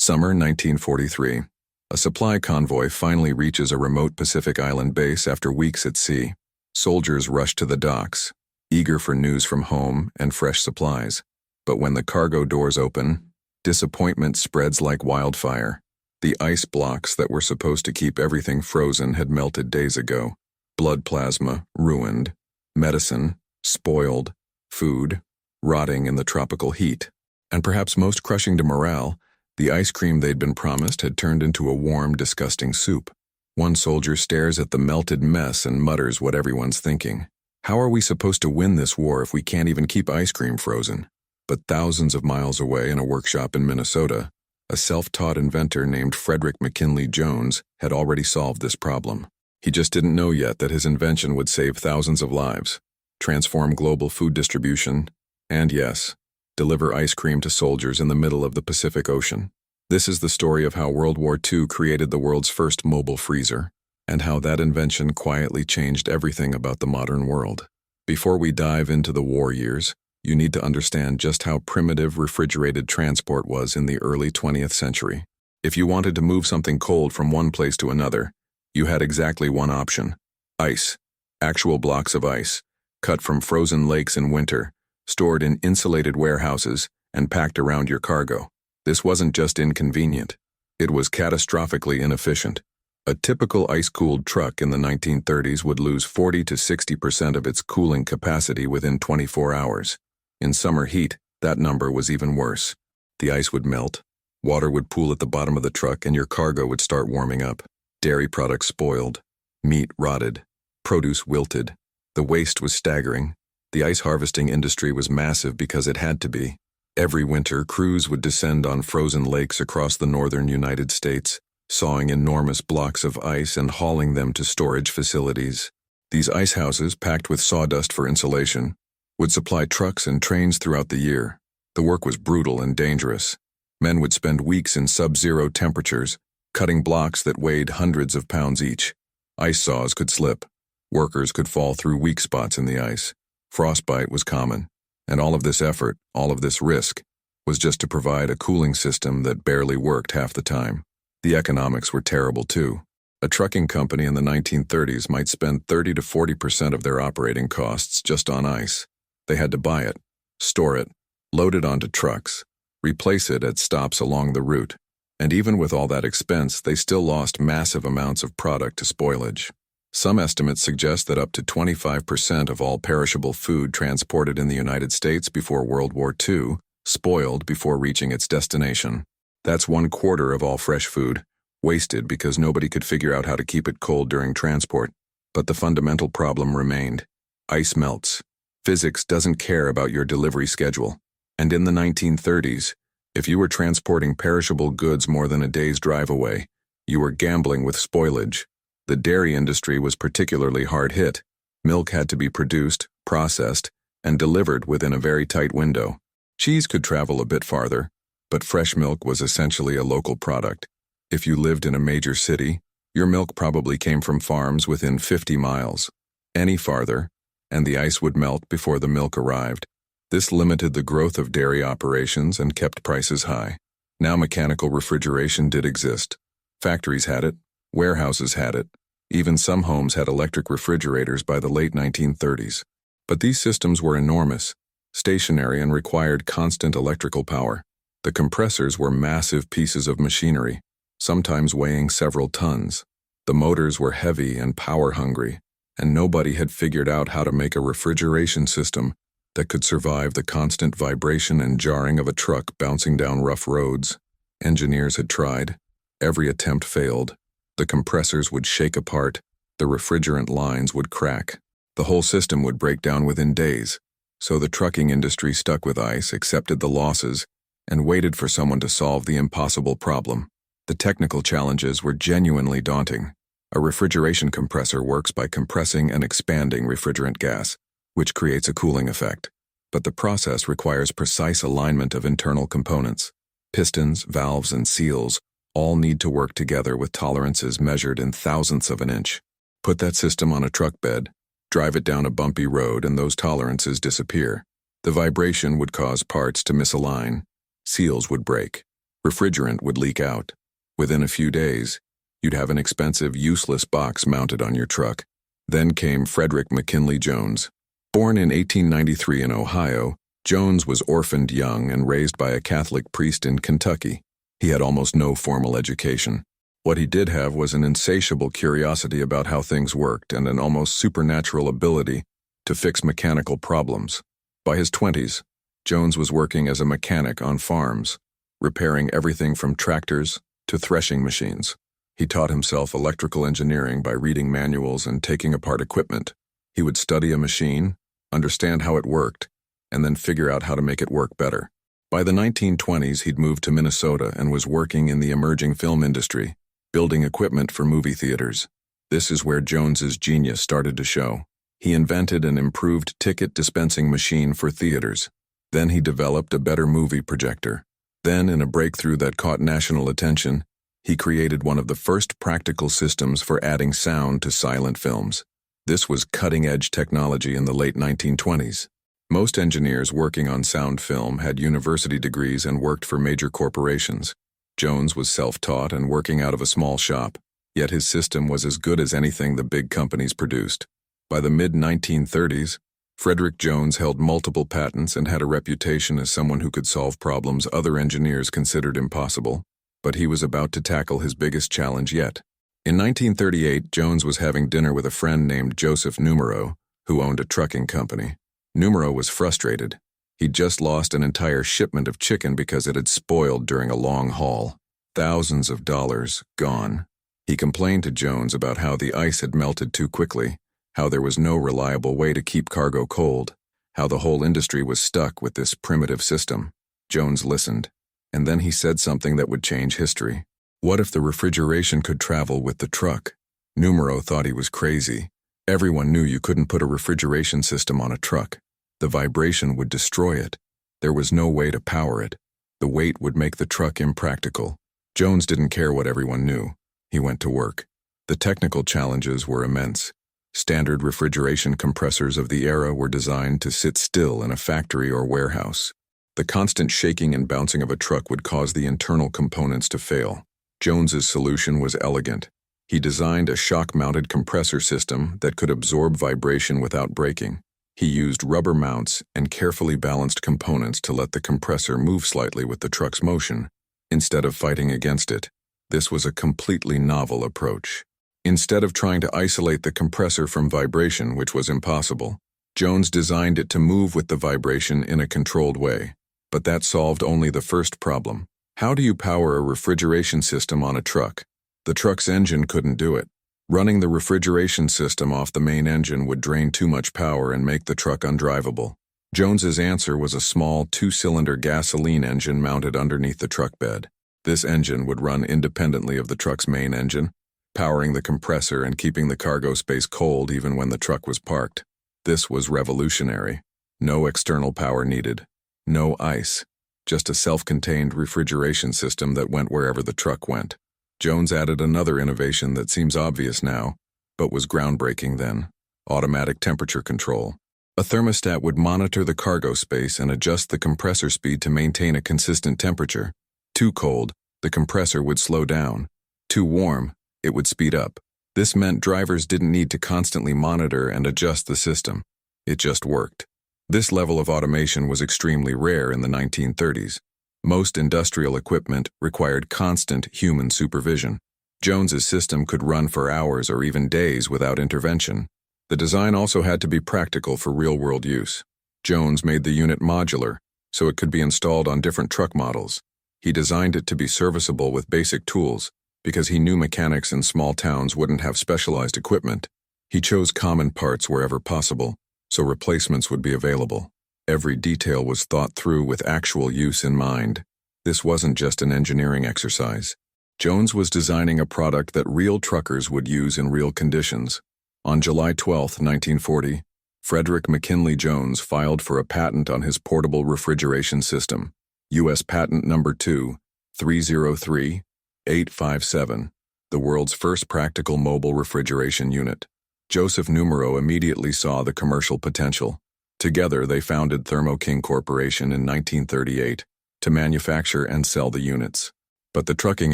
Summer 1943. A supply convoy finally reaches a remote Pacific Island base after weeks at sea. Soldiers rush to the docks, eager for news from home and fresh supplies. But when the cargo doors open, disappointment spreads like wildfire. The ice blocks that were supposed to keep everything frozen had melted days ago. Blood plasma, ruined. Medicine, spoiled. Food, rotting in the tropical heat. And perhaps most crushing to morale, the ice cream they'd been promised had turned into a warm, disgusting soup. One soldier stares at the melted mess and mutters what everyone's thinking. How are we supposed to win this war if we can't even keep ice cream frozen? But thousands of miles away in a workshop in Minnesota, a self-taught inventor named Frederick McKinley Jones had already solved this problem. He just didn't know yet that his invention would save thousands of lives, transform global food distribution, and yes, deliver ice cream to soldiers in the middle of the Pacific Ocean. This is the story of how World War II created the world's first mobile freezer, and how that invention quietly changed everything about the modern world. Before we dive into the war years, you need to understand just how primitive refrigerated transport was in the early 20th century. If you wanted to move something cold from one place to another, you had exactly one option: ice. Actual blocks of ice, cut from frozen lakes in winter, stored in insulated warehouses, and packed around your cargo. This wasn't just inconvenient. It was catastrophically inefficient. A typical ice-cooled truck in the 1930s would lose 40 to 60% of its cooling capacity within 24 hours. In summer heat, that number was even worse. The ice would melt, water would pool at the bottom of the truck, and your cargo would start warming up. Dairy products spoiled, meat rotted, produce wilted. The waste was staggering. The ice harvesting industry was massive because it had to be. Every winter, crews would descend on frozen lakes across the northern United States, sawing enormous blocks of ice and hauling them to storage facilities. These ice houses, packed with sawdust for insulation, would supply trucks and trains throughout the year. The work was brutal and dangerous. Men would spend weeks in sub-zero temperatures, cutting blocks that weighed hundreds of pounds each. Ice saws could slip. Workers could fall through weak spots in the ice. Frostbite was common, and all of this effort, all of this risk, was just to provide a cooling system that barely worked half the time. The economics were terrible too. A trucking company in the 1930s might spend 30 to 40% of their operating costs just on ice. They had to buy it, store it, load it onto trucks, replace it at stops along the route, and even with all that expense, they still lost massive amounts of product to spoilage. Some estimates suggest that up to 25% of all perishable food transported in the United States before World War II spoiled before reaching its destination. That's 1/4 of all fresh food, wasted because nobody could figure out how to keep it cold during transport. But the fundamental problem remained. Ice melts. Physics doesn't care about your delivery schedule. And in the 1930s, if you were transporting perishable goods more than a day's drive away, you were gambling with spoilage. The dairy industry was particularly hard hit. Milk had to be produced, processed, and delivered within a very tight window. Cheese could travel a bit farther, but fresh milk was essentially a local product. If you lived in a major city, your milk probably came from farms within 50 miles. Any farther, and the ice would melt before the milk arrived. This limited the growth of dairy operations and kept prices high. Now mechanical refrigeration did exist. Factories had it. Warehouses had it. Even some homes had electric refrigerators by the late 1930s. But these systems were enormous, stationary, and required constant electrical power. The compressors were massive pieces of machinery, sometimes weighing several tons. The motors were heavy and power-hungry, and nobody had figured out how to make a refrigeration system that could survive the constant vibration and jarring of a truck bouncing down rough roads. Engineers had tried. Every attempt failed. The compressors would shake apart, the refrigerant lines would crack. The whole system would break down within days. So the trucking industry stuck with ice, accepted the losses, and waited for someone to solve the impossible problem. The technical challenges were genuinely daunting. A refrigeration compressor works by compressing and expanding refrigerant gas, which creates a cooling effect. But the process requires precise alignment of internal components. Pistons, valves, and seals all need to work together with tolerances measured in thousandths of an inch. Put that system on a truck bed, drive it down a bumpy road, and those tolerances disappear. The vibration would cause parts to misalign, seals would break, refrigerant would leak out. Within a few days, you'd have an expensive, useless box mounted on your truck. Then came Frederick McKinley Jones. Born in 1893 in Ohio, Jones was orphaned young and raised by a Catholic priest in Kentucky. He had almost no formal education. What he did have was an insatiable curiosity about how things worked and an almost supernatural ability to fix mechanical problems. By his 20s, Jones was working as a mechanic on farms, repairing everything from tractors to threshing machines. He taught himself electrical engineering by reading manuals and taking apart equipment. He would study a machine, understand how it worked, and then figure out how to make it work better. By the 1920s, he'd moved to Minnesota and was working in the emerging film industry, building equipment for movie theaters. This is where Jones's genius started to show. He invented an improved ticket dispensing machine for theaters. Then he developed a better movie projector. Then, in a breakthrough that caught national attention, he created one of the first practical systems for adding sound to silent films. This was cutting-edge technology in the late 1920s. Most engineers working on sound film had university degrees and worked for major corporations. Jones was self-taught and working out of a small shop, yet his system was as good as anything the big companies produced. By the mid-1930s, Frederick Jones held multiple patents and had a reputation as someone who could solve problems other engineers considered impossible, but he was about to tackle his biggest challenge yet. In 1938, Jones was having dinner with a friend named Joseph Numero, who owned a trucking company. Numero was frustrated. He'd just lost an entire shipment of chicken because it had spoiled during a long haul. Thousands of dollars gone. He complained to Jones about how the ice had melted too quickly, how there was no reliable way to keep cargo cold, how the whole industry was stuck with this primitive system. Jones listened, and then he said something that would change history. What if the refrigeration could travel with the truck? Numero thought he was crazy. Everyone knew you couldn't put a refrigeration system on a truck. The vibration would destroy it. There was no way to power it. The weight would make the truck impractical. Jones didn't care what everyone knew. He went to work. The technical challenges were immense. Standard refrigeration compressors of the era were designed to sit still in a factory or warehouse. The constant shaking and bouncing of a truck would cause the internal components to fail. Jones's solution was elegant. He designed a shock-mounted compressor system that could absorb vibration without breaking. He used rubber mounts and carefully balanced components to let the compressor move slightly with the truck's motion, instead of fighting against it. This was a completely novel approach. Instead of trying to isolate the compressor from vibration, which was impossible, Jones designed it to move with the vibration in a controlled way. But that solved only the first problem. How do you power a refrigeration system on a truck? The truck's engine couldn't do it. Running the refrigeration system off the main engine would drain too much power and make the truck undrivable. Jones's answer was a small two-cylinder gasoline engine mounted underneath the truck bed. This engine would run independently of the truck's main engine, powering the compressor and keeping the cargo space cold even when the truck was parked. This was revolutionary. No external power needed. No ice. Just a self-contained refrigeration system that went wherever the truck went. Jones added another innovation that seems obvious now, but was groundbreaking then: automatic temperature control. A thermostat would monitor the cargo space and adjust the compressor speed to maintain a consistent temperature. Too cold, the compressor would slow down. Too warm, it would speed up. This meant drivers didn't need to constantly monitor and adjust the system. It just worked. This level of automation was extremely rare in the 1930s. Most industrial equipment required constant human supervision. Jones's system could run for hours or even days without intervention. The design also had to be practical for real-world use. Jones made the unit modular, so it could be installed on different truck models. He designed it to be serviceable with basic tools, because he knew mechanics in small towns wouldn't have specialized equipment. He chose common parts wherever possible, so replacements would be available. Every detail was thought through with actual use in mind. This wasn't just an engineering exercise. Jones was designing a product that real truckers would use in real conditions. On July 12, 1940, Frederick McKinley Jones filed for a patent on his portable refrigeration system, U.S. Patent Number 2-303-857, the world's first practical mobile refrigeration unit. Joseph Numero immediately saw the commercial potential. Together, they founded Thermo King Corporation in 1938. to manufacture and sell the units. But the trucking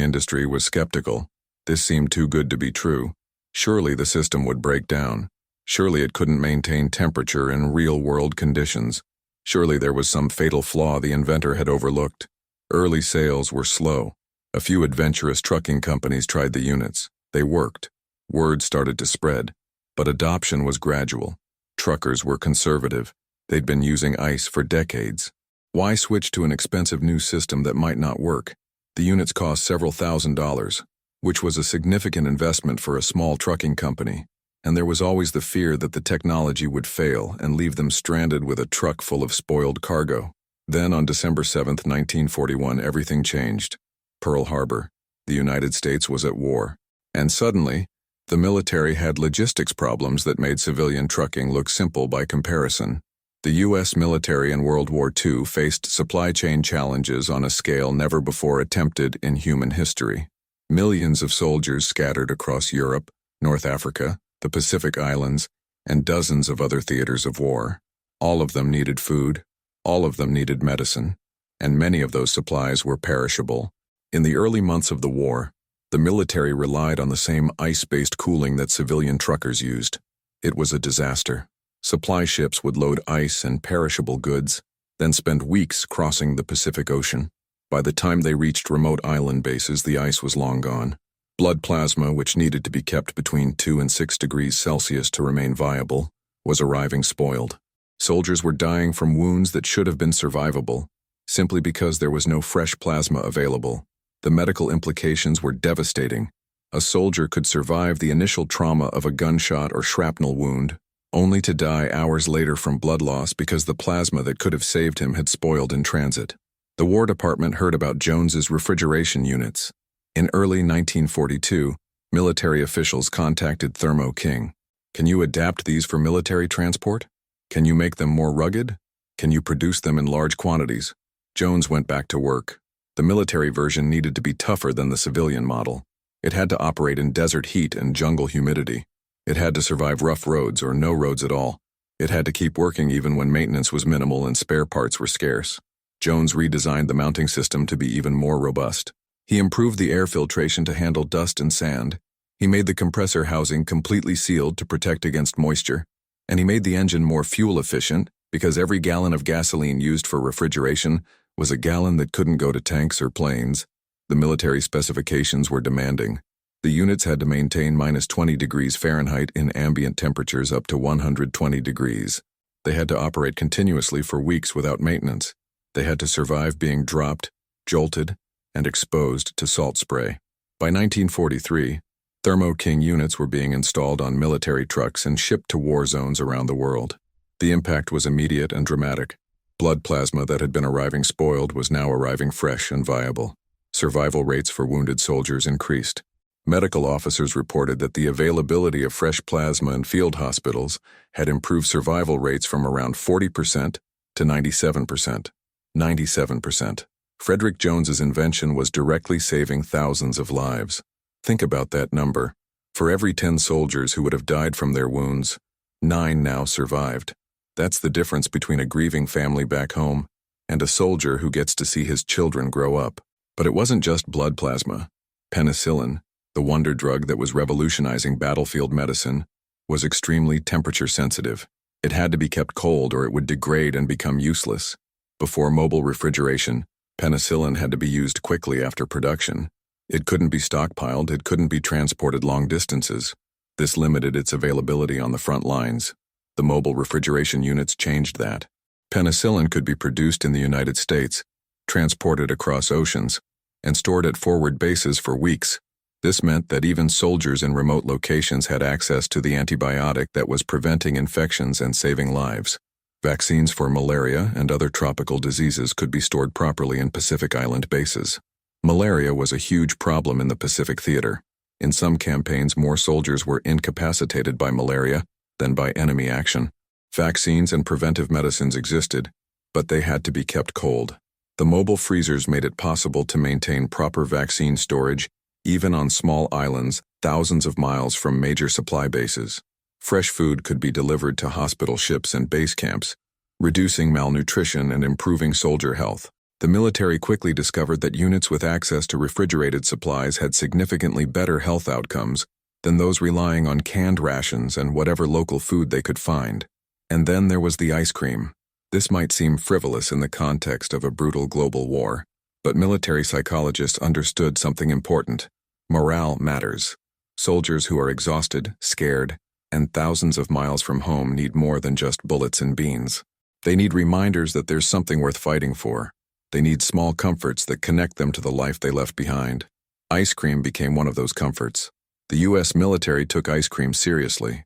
industry was skeptical. This seemed too good to be true. Surely the system would break down. Surely it couldn't maintain temperature in real-world conditions. Surely there was some fatal flaw the inventor had overlooked. Early sales were slow. A few adventurous trucking companies tried the units. They worked. Word started to spread. But adoption was gradual. Truckers were conservative. They'd been using ice for decades. Why switch to an expensive new system that might not work? The units cost several $1,000s, which was a significant investment for a small trucking company. And there was always the fear that the technology would fail and leave them stranded with a truck full of spoiled cargo. Then on December 7, 1941, everything changed. Pearl Harbor. The United States was at war. And suddenly, the military had logistics problems that made civilian trucking look simple by comparison. The U.S. military in World War II faced supply chain challenges on a scale never before attempted in human history. Millions of soldiers scattered across Europe, North Africa, the Pacific Islands, and dozens of other theaters of war. All of them needed food, all of them needed medicine, and many of those supplies were perishable. In the early months of the war, the military relied on the same ice-based cooling that civilian truckers used. It was a disaster. Supply ships would load ice and perishable goods, then spend weeks crossing the Pacific Ocean. By the time they reached remote island bases, the ice was long gone. Blood plasma, which needed to be kept between 2 and 6 degrees Celsius to remain viable, was arriving spoiled. Soldiers were dying from wounds that should have been survivable, simply because there was no fresh plasma available. The medical implications were devastating. A soldier could survive the initial trauma of a gunshot or shrapnel wound, only to die hours later from blood loss because the plasma that could have saved him had spoiled in transit. The War Department heard about Jones's refrigeration units. In early 1942, military officials contacted Thermo King. Can you adapt these for military transport? Can you make them more rugged? Can you produce them in large quantities? Jones went back to work. The military version needed to be tougher than the civilian model. It had to operate in desert heat and jungle humidity. It had to survive rough roads or no roads at all. It had to keep working even when maintenance was minimal and spare parts were scarce. Jones redesigned the mounting system to be even more robust. He improved the air filtration to handle dust and sand. He made the compressor housing completely sealed to protect against moisture. And he made the engine more fuel efficient because every gallon of gasoline used for refrigeration was a gallon that couldn't go to tanks or planes. The military specifications were demanding. The units had to maintain -20 degrees Fahrenheit in ambient temperatures up to 120 degrees. They had to operate continuously for weeks without maintenance. They had to survive being dropped, jolted, and exposed to salt spray. By 1943, Thermo King units were being installed on military trucks and shipped to war zones around the world. The impact was immediate and dramatic. Blood plasma that had been arriving spoiled was now arriving fresh and viable. Survival rates for wounded soldiers increased. Medical officers reported that the availability of fresh plasma in field hospitals had improved survival rates from around 40% to 97%. 97%. Frederick Jones's invention was directly saving thousands of lives. Think about that number. For every 10 soldiers who would have died from their wounds, 9 now survived. That's the difference between a grieving family back home and a soldier who gets to see his children grow up. But it wasn't just blood plasma. Penicillin, the wonder drug that was revolutionizing battlefield medicine, was extremely temperature sensitive. It had to be kept cold or it would degrade and become useless. Before mobile refrigeration, penicillin had to be used quickly after production. It couldn't be stockpiled, it couldn't be transported long distances. This limited its availability on the front lines. The mobile refrigeration units changed that. Penicillin could be produced in the United States, transported across oceans, and stored at forward bases for weeks. This meant that even soldiers in remote locations had access to the antibiotic that was preventing infections and saving lives. Vaccines for malaria and other tropical diseases could be stored properly in Pacific Island bases. Malaria was a huge problem in the Pacific Theater. In some campaigns, more soldiers were incapacitated by malaria than by enemy action. Vaccines and preventive medicines existed, but they had to be kept cold. The mobile freezers made it possible to maintain proper vaccine storage even on small islands thousands of miles from major supply bases. Fresh food could be delivered to hospital ships and base camps, reducing malnutrition and improving soldier health. The military quickly discovered that units with access to refrigerated supplies had significantly better health outcomes than those relying on canned rations and whatever local food they could find. And then there was the ice cream. This might seem frivolous in the context of a brutal global war, but military psychologists understood something important. Morale matters. Soldiers who are exhausted, scared, and thousands of miles from home need more than just bullets and beans. They need reminders that there's something worth fighting for. They need small comforts that connect them to the life they left behind. Ice cream became one of those comforts. The U.S. military took ice cream seriously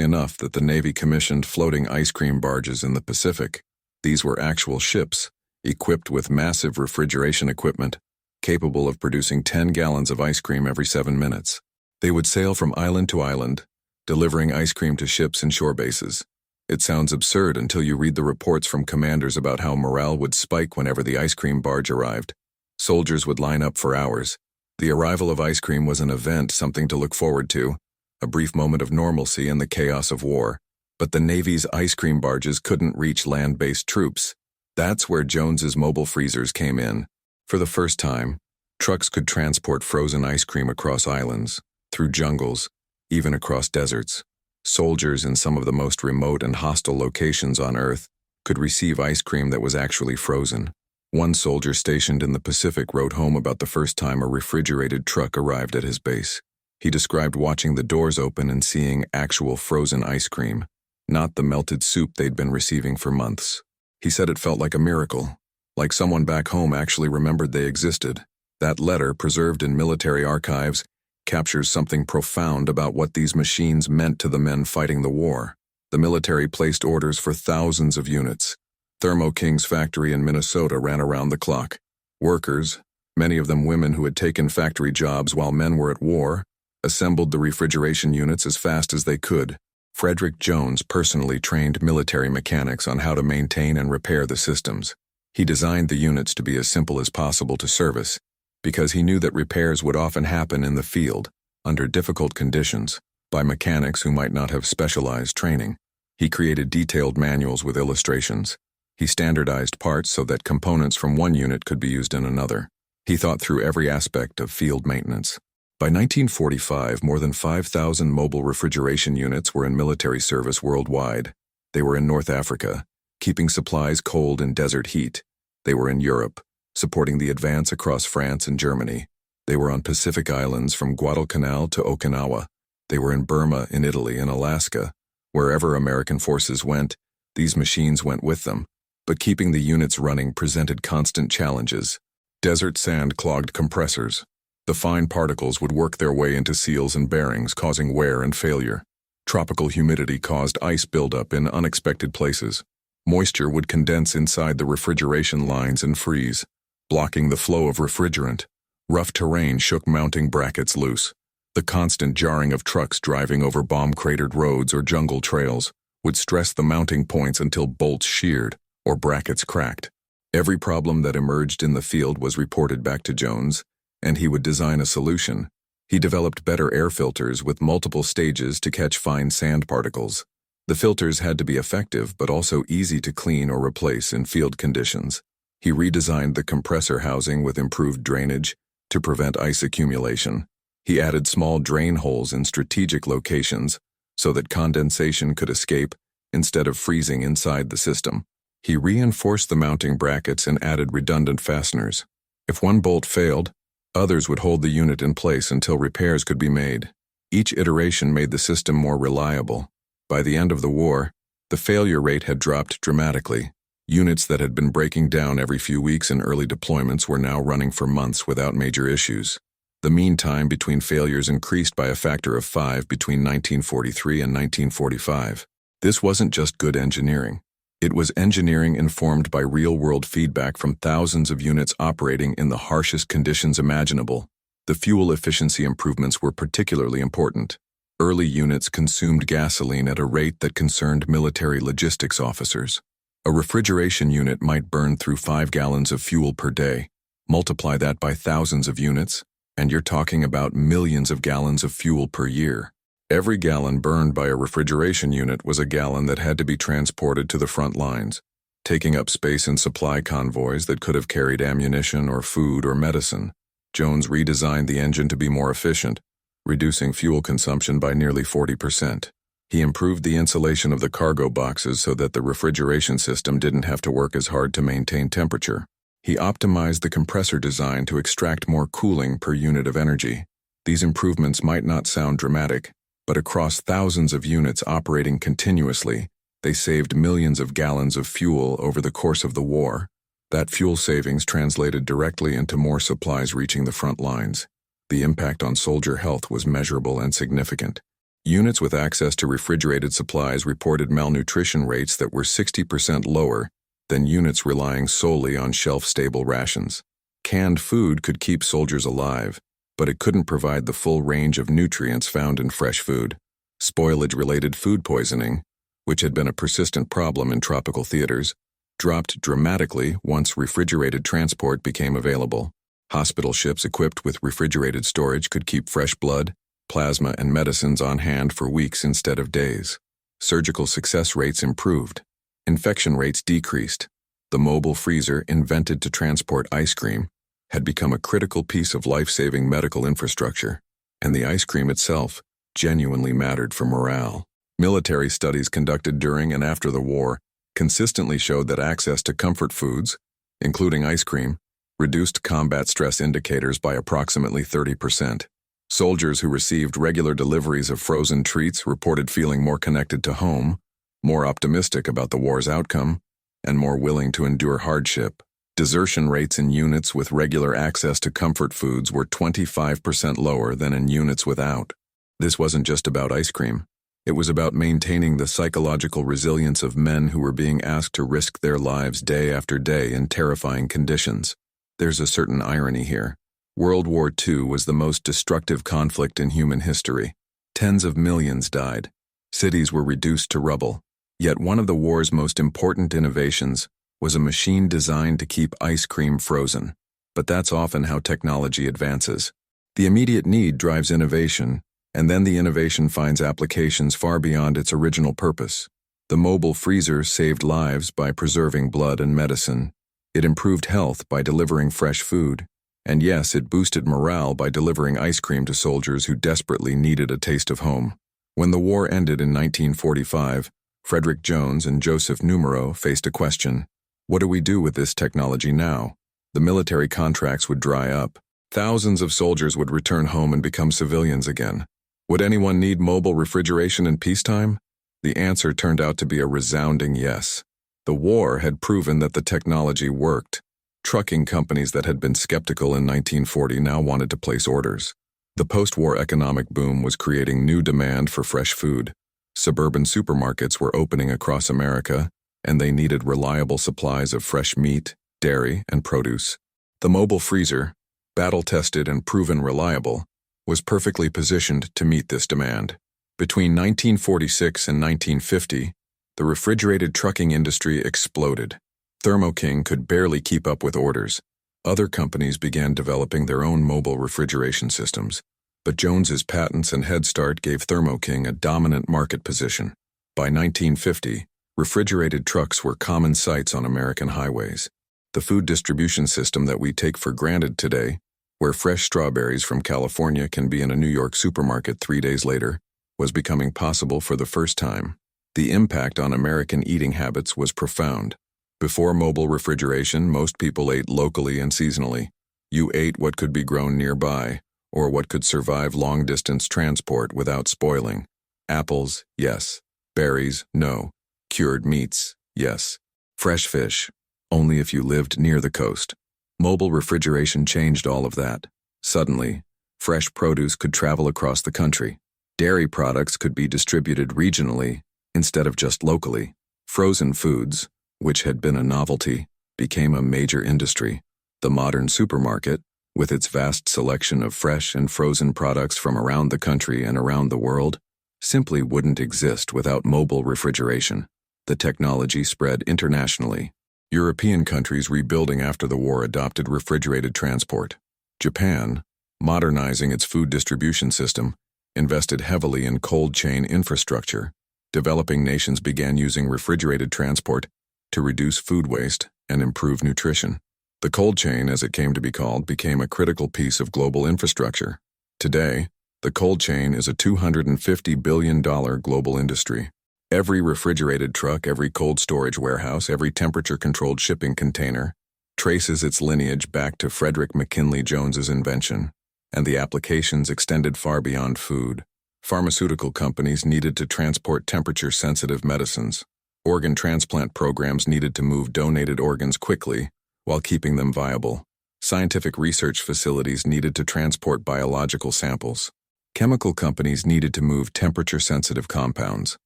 enough that the Navy commissioned floating ice cream barges in the Pacific. These were actual ships, equipped with massive refrigeration equipment, capable of producing 10 gallons of ice cream every 7 minutes. They would sail from island to island, delivering ice cream to ships and shore bases. It sounds absurd until you read the reports from commanders about how morale would spike whenever the ice cream barge arrived. Soldiers would line up for hours. The arrival of ice cream was an event, something to look forward to, a brief moment of normalcy in the chaos of war. But the Navy's ice cream barges couldn't reach land-based troops. That's where Jones's mobile freezers came in. For the first time, trucks could transport frozen ice cream across islands, through jungles, even across deserts. Soldiers in some of the most remote and hostile locations on Earth could receive ice cream that was actually frozen. One soldier stationed in the Pacific wrote home about the first time a refrigerated truck arrived at his base. He described watching the doors open and seeing actual frozen ice cream, not the melted soup they'd been receiving for months. He said it felt like a miracle, like someone back home actually remembered they existed. That letter, preserved in military archives, captures something profound about what these machines meant to the men fighting the war. The military placed orders for thousands of units. Thermo King's factory in Minnesota ran around the clock. Workers, many of them women who had taken factory jobs while men were at war, assembled the refrigeration units as fast as they could. Frederick Jones personally trained military mechanics on how to maintain and repair the systems. He designed the units to be as simple as possible to service, because he knew that repairs would often happen in the field, under difficult conditions, by mechanics who might not have specialized training. He created detailed manuals with illustrations. He standardized parts so that components from one unit could be used in another. He thought through every aspect of field maintenance. By 1945, more than 5,000 mobile refrigeration units were in military service worldwide. They were in North Africa, keeping supplies cold in desert heat. They were in Europe, supporting the advance across France and Germany. They were on Pacific Islands from Guadalcanal to Okinawa. They were in Burma, in Italy, and Alaska. Wherever American forces went, these machines went with them. But keeping the units running presented constant challenges. Desert sand clogged compressors. The fine particles would work their way into seals and bearings, causing wear and failure. Tropical humidity caused ice buildup in unexpected places. Moisture would condense inside the refrigeration lines and freeze, blocking the flow of refrigerant. Rough terrain shook mounting brackets loose. The constant jarring of trucks driving over bomb-cratered roads or jungle trails would stress the mounting points until bolts sheared or brackets cracked. Every problem that emerged in the field was reported back to Jones, and he would design a solution. He developed better air filters with multiple stages to catch fine sand particles. The filters had to be effective but also easy to clean or replace in field conditions. He redesigned the compressor housing with improved drainage to prevent ice accumulation. He added small drain holes in strategic locations so that condensation could escape instead of freezing inside the system. He reinforced the mounting brackets and added redundant fasteners. If one bolt failed, others would hold the unit in place until repairs could be made. Each iteration made the system more reliable. By the end of the war, the failure rate had dropped dramatically. Units that had been breaking down every few weeks in early deployments were now running for months without major issues. The mean time between failures increased by a factor of 5 between 1943 and 1945. This wasn't just good engineering. It was engineering informed by real-world feedback from thousands of units operating in the harshest conditions imaginable. The fuel efficiency improvements were particularly important. Early units consumed gasoline at a rate that concerned military logistics officers. A refrigeration unit might burn through 5 gallons of fuel per day. Multiply that by thousands of units, and you're talking about millions of gallons of fuel per year. Every gallon burned by a refrigeration unit was a gallon that had to be transported to the front lines. taking up space in supply convoys that could have carried ammunition or food or medicine. Jones redesigned the engine to be more efficient, reducing fuel consumption by nearly 40%. He improved the insulation of the cargo boxes so that the refrigeration system didn't have to work as hard to maintain temperature. He optimized the compressor design to extract more cooling per unit of energy. These improvements might not sound dramatic, but across thousands of units operating continuously, they saved millions of gallons of fuel over the course of the war. That fuel savings translated directly into more supplies reaching the front lines. The impact on soldier health was measurable and significant. Units with access to refrigerated supplies reported malnutrition rates that were 60% lower than units relying solely on shelf-stable rations. Canned food could keep soldiers alive, but it couldn't provide the full range of nutrients found in fresh food. Spoilage-related food poisoning, which had been a persistent problem in tropical theaters, dropped dramatically once refrigerated transport became available. Hospital ships equipped with refrigerated storage could keep fresh blood, plasma, and medicines on hand for weeks instead of days. Surgical success rates improved. Infection rates decreased. The mobile freezer, invented to transport ice cream, had become a critical piece of life-saving medical infrastructure, and the ice cream itself genuinely mattered for morale. Military studies conducted during and after the war consistently showed that access to comfort foods, including ice cream, reduced combat stress indicators by approximately 30%. Soldiers who received regular deliveries of frozen treats reported feeling more connected to home, more optimistic about the war's outcome, and more willing to endure hardship. Desertion rates in units with regular access to comfort foods were 25% lower than in units without. This wasn't just about ice cream. It was about maintaining the psychological resilience of men who were being asked to risk their lives day after day in terrifying conditions. There's a certain irony here. World War II was the most destructive conflict in human history. Tens of millions died. Cities were reduced to rubble. Yet one of the war's most important innovations was a machine designed to keep ice cream frozen. But that's often how technology advances. The immediate need drives innovation, and then the innovation finds applications far beyond its original purpose. The mobile freezer saved lives by preserving blood and medicine. It improved health by delivering fresh food. And yes, it boosted morale by delivering ice cream to soldiers who desperately needed a taste of home. When the war ended in 1945, Frederick Jones and Joseph Numero faced a question. What do we do with this technology now? The military contracts would dry up. Thousands of soldiers would return home and become civilians again. Would anyone need mobile refrigeration in peacetime? The answer turned out to be a resounding yes. The war had proven that the technology worked. Trucking companies that had been skeptical in 1940 now wanted to place orders. The post-war economic boom was creating new demand for fresh food. Suburban supermarkets were opening across America, and they needed reliable supplies of fresh meat, dairy, and produce. The mobile freezer, battle-tested and proven reliable, was perfectly positioned to meet this demand. Between 1946 and 1950, the refrigerated trucking industry exploded. Thermo King could barely keep up with orders. Other companies began developing their own mobile refrigeration systems, but Jones's patents and head start gave Thermo King a dominant market position. By 1950, refrigerated trucks were common sights on American highways. The food distribution system that we take for granted today, where fresh strawberries from California can be in a New York supermarket 3 days later, was becoming possible for the first time. The impact on American eating habits was profound. Before mobile refrigeration, most people ate locally and seasonally. You ate what could be grown nearby, or what could survive long-distance transport without spoiling. Apples, yes. Berries, no. Cured meats, yes. Fresh fish, only if you lived near the coast. Mobile refrigeration changed all of that. Suddenly, fresh produce could travel across the country. Dairy products could be distributed regionally instead of just locally. Frozen foods, which had been a novelty, became a major industry. The modern supermarket, with its vast selection of fresh and frozen products from around the country and around the world, simply wouldn't exist without mobile refrigeration. The technology spread internationally. European countries rebuilding after the war adopted refrigerated transport. Japan, modernizing its food distribution system, invested heavily in cold chain infrastructure. Developing nations began using refrigerated transport to reduce food waste and improve nutrition. The cold chain, as it came to be called, became a critical piece of global infrastructure. Today, the cold chain is a $250 billion global industry. Every refrigerated truck, every cold storage warehouse, every temperature-controlled shipping container traces its lineage back to Frederick McKinley Jones's invention, and the applications extended far beyond food. Pharmaceutical companies needed to transport temperature-sensitive medicines. Organ transplant programs needed to move donated organs quickly while keeping them viable. Scientific research facilities needed to transport biological samples. Chemical companies needed to move temperature-sensitive compounds.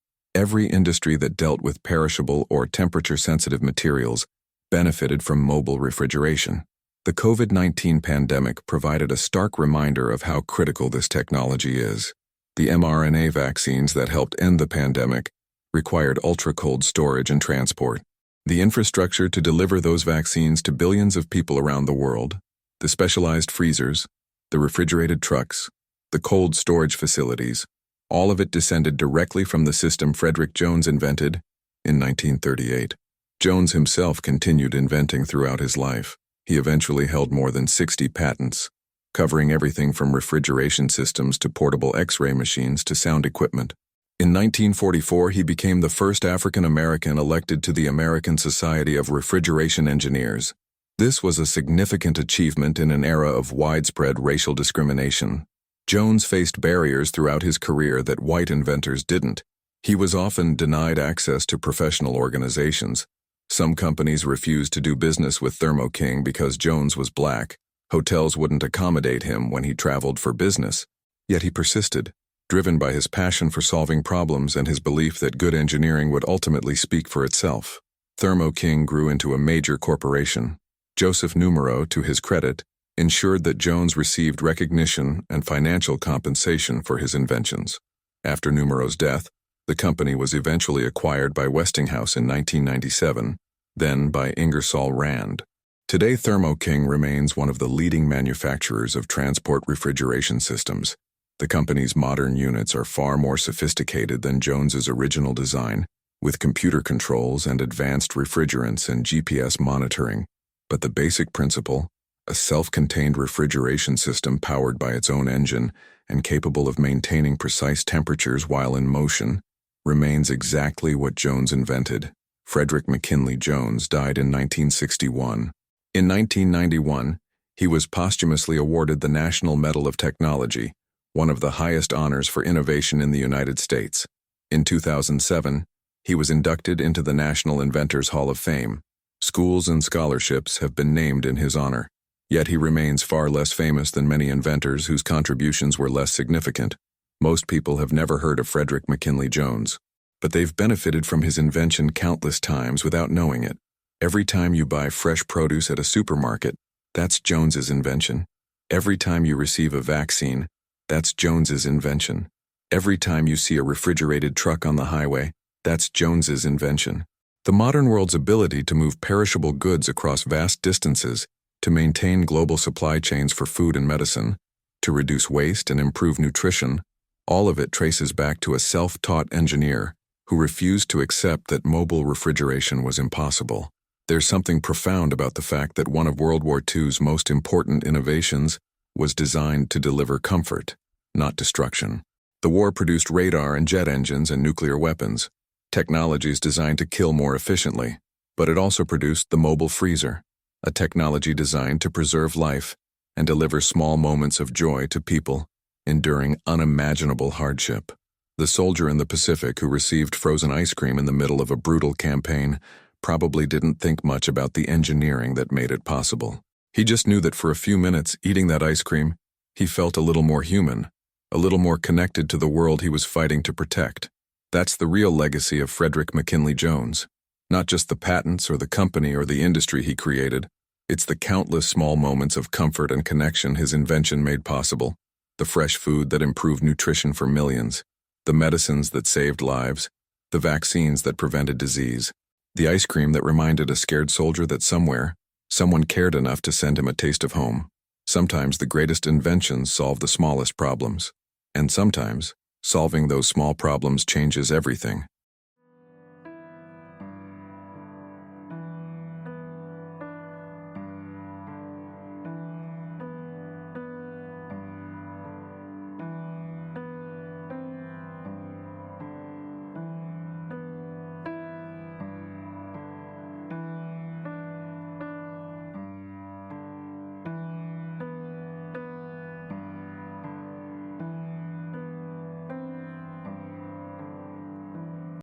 Every industry that dealt with perishable or temperature-sensitive materials benefited from mobile refrigeration. The COVID-19 pandemic provided a stark reminder of how critical this technology is. The mRNA vaccines that helped end the pandemic required ultra-cold storage and transport. The infrastructure to deliver those vaccines to billions of people around the world, the specialized freezers, the refrigerated trucks, the cold storage facilities, all of it descended directly from the system Frederick Jones invented in 1938. Jones himself continued inventing throughout his life. He eventually held more than 60 patents, covering everything from refrigeration systems to portable X-ray machines to sound equipment. In 1944, he became the first African American elected to the American Society of Refrigeration Engineers. This was a significant achievement in an era of widespread racial discrimination. Jones faced barriers throughout his career that white inventors didn't. He was often denied access to professional organizations. Some companies refused to do business with Thermo King because Jones was black. Hotels wouldn't accommodate him when he traveled for business. Yet he persisted, driven by his passion for solving problems and his belief that good engineering would ultimately speak for itself. Thermo King grew into a major corporation. Joseph Numero, to his credit, ensured that Jones received recognition and financial compensation for his inventions. After Numero's death, the company was eventually acquired by Westinghouse in 1997, then by Ingersoll Rand. Today, Thermo King remains one of the leading manufacturers of transport refrigeration systems. The company's modern units are far more sophisticated than Jones's original design, with computer controls and advanced refrigerants and GPS monitoring. But the basic principle, a self-contained refrigeration system powered by its own engine and capable of maintaining precise temperatures while in motion, remains exactly what Jones invented. Frederick McKinley Jones died in 1961. In 1991, he was posthumously awarded the National Medal of Technology, one of the highest honors for innovation in the United States. In 2007, he was inducted into the National Inventors Hall of Fame. Schools and scholarships have been named in his honor. Yet he remains far less famous than many inventors whose contributions were less significant. Most people have never heard of Frederick McKinley Jones, but they've benefited from his invention countless times without knowing it. Every time you buy fresh produce at a supermarket, that's Jones's invention. Every time you receive a vaccine, that's Jones's invention. Every time you see a refrigerated truck on the highway, that's Jones's invention. The modern world's ability to move perishable goods across vast distances, to maintain global supply chains for food and medicine, to reduce waste and improve nutrition, all of it traces back to a self-taught engineer who refused to accept that mobile refrigeration was impossible. There's something profound about the fact that one of World War II's most important innovations was designed to deliver comfort, not destruction. The war produced radar and jet engines and nuclear weapons, technologies designed to kill more efficiently, but it also produced the mobile freezer, a technology designed to preserve life and deliver small moments of joy to people enduring unimaginable hardship. The soldier in the Pacific who received frozen ice cream in the middle of a brutal campaign probably didn't think much about the engineering that made it possible. He just knew that for a few minutes eating that ice cream, he felt a little more human, a little more connected to the world he was fighting to protect. That's the real legacy of Frederick McKinley Jones. Not just the patents or the company or the industry he created. It's the countless small moments of comfort and connection his invention made possible. The fresh food that improved nutrition for millions. The medicines that saved lives. The vaccines that prevented disease. The ice cream that reminded a scared soldier that somewhere, someone cared enough to send him a taste of home. Sometimes the greatest inventions solve the smallest problems. And sometimes, solving those small problems changes everything.